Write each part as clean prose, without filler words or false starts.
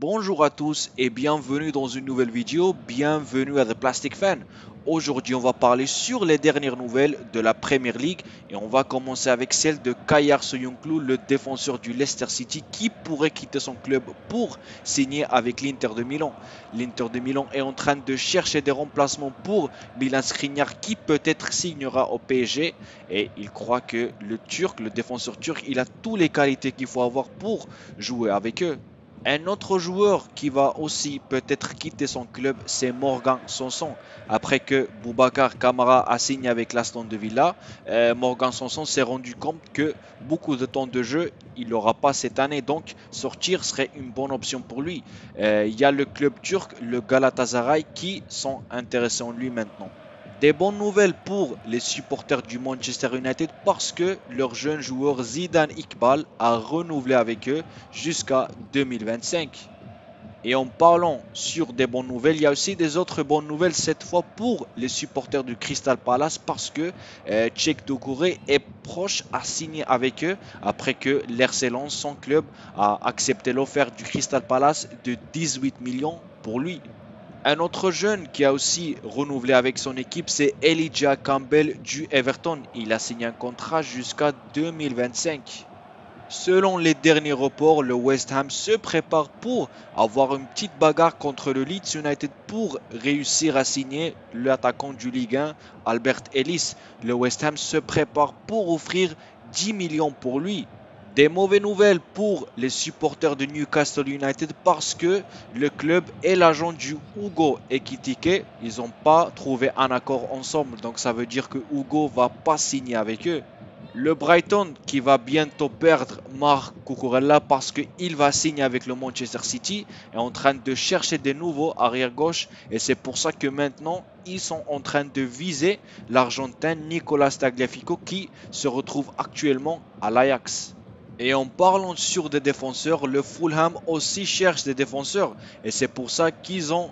Bonjour à tous et bienvenue dans une nouvelle vidéo, bienvenue à The Plastic Fan. Aujourd'hui on va parler sur les dernières nouvelles de la Premier League et on va commencer avec celle de Kayar Soyuncu, le défenseur du Leicester City qui pourrait quitter son club pour signer avec l'Inter de Milan. L'Inter de Milan est en train de chercher des remplacements pour Milan Skriniar qui peut-être signera au PSG et il croit que le défenseur turc, il a toutes les qualités qu'il faut avoir pour jouer avec eux. Un autre joueur qui va aussi peut-être quitter son club, c'est Morgan Sanson. Après que Boubacar Kamara a signé avec l'Aston de Villa, Morgan Sanson s'est rendu compte que beaucoup de temps de jeu, il n'aura pas cette année. Donc sortir serait une bonne option pour lui. Il y a le club turc, le Galatasaray, qui sont intéressés en lui maintenant. Des bonnes nouvelles pour les supporters du Manchester United parce que leur jeune joueur Zidane Iqbal a renouvelé avec eux jusqu'à 2025. Et en parlant sur des bonnes nouvelles, il y a aussi des autres bonnes nouvelles cette fois pour les supporters du Crystal Palace parce que Cheick Doucouré est proche à signer avec eux après que l'RC Lens, son club, a accepté l'offre du Crystal Palace de 18 millions pour lui. Un autre jeune qui a aussi renouvelé avec son équipe, c'est Elijah Campbell du Everton. Il a signé un contrat jusqu'à 2025. Selon les derniers reports, le West Ham se prépare pour avoir une petite bagarre contre le Leeds United pour réussir à signer l'attaquant du Ligue 1, Albert Ellis. Le West Ham se prépare pour offrir 10 millions pour lui. Des mauvaises nouvelles pour les supporters de Newcastle United parce que le club et l'agent du Hugo Ekitike, ils n'ont pas trouvé un accord ensemble. Donc ça veut dire que Hugo va pas signer avec eux. Le Brighton qui va bientôt perdre Marc Cucurella parce qu'il va signer avec le Manchester City est en train de chercher des nouveaux arrière-gauche et c'est pour ça que maintenant ils sont en train de viser l'Argentin Nicolas Tagliafico qui se retrouve actuellement à l'Ajax. Et en parlant sur des défenseurs, le Fulham aussi cherche des défenseurs. Et c'est pour ça qu'ils ont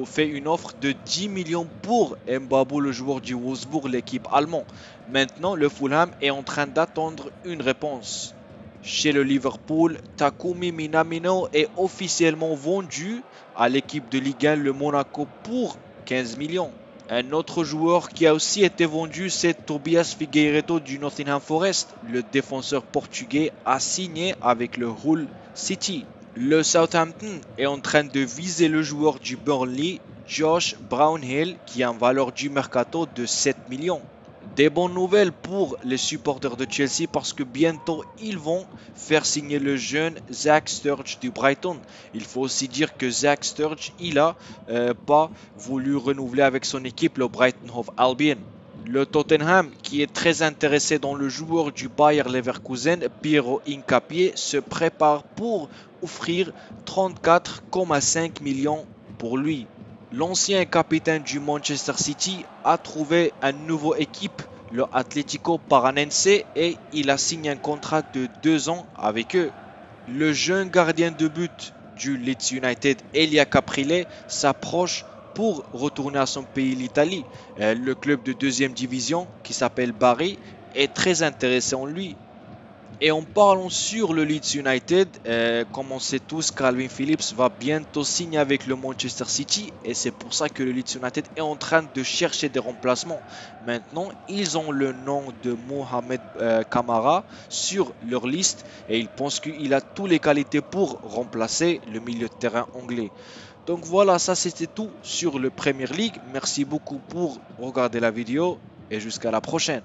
fait une offre de 10 millions pour Mbabou, le joueur du Wolfsburg, l'équipe allemande. Maintenant, le Fulham est en train d'attendre une réponse. Chez le Liverpool, Takumi Minamino est officiellement vendu à l'équipe de Ligue 1, le Monaco, pour 15 millions. Un autre joueur qui a aussi été vendu, c'est Tobias Figueiredo du Nottingham Forest. Le défenseur portugais a signé avec le Hull City. Le Southampton est en train de viser le joueur du Burnley, Josh Brownhill, qui a une valeur du mercato de 7 millions. Des bonnes nouvelles pour les supporters de Chelsea parce que bientôt ils vont faire signer le jeune Zach Sturridge du Brighton. Il faut aussi dire que Zach Sturridge, il a pas voulu renouveler avec son équipe le Brighton Hove Albion. Le Tottenham, qui est très intéressé dans le joueur du Bayer Leverkusen, Piero Hincapié, se prépare pour offrir 34,5 millions pour lui. L'ancien capitaine du Manchester City a trouvé une nouvelle équipe, le Atlético Paranense, et il a signé un contrat de 2 ans avec eux. Le jeune gardien de but du Leeds United, Elia Caprile, s'approche pour retourner à son pays, l'Italie. Le club de deuxième division, qui s'appelle Bari, est très intéressé en lui. Et en parlant sur le Leeds United, comme on sait tous, Calvin Phillips va bientôt signer avec le Manchester City et c'est pour ça que le Leeds United est en train de chercher des remplacements. Maintenant, ils ont le nom de Mohamed Kamara sur leur liste et ils pensent qu'il a toutes les qualités pour remplacer le milieu de terrain anglais. Donc voilà, ça c'était tout sur le Premier League. Merci beaucoup pour regarder la vidéo et jusqu'à la prochaine.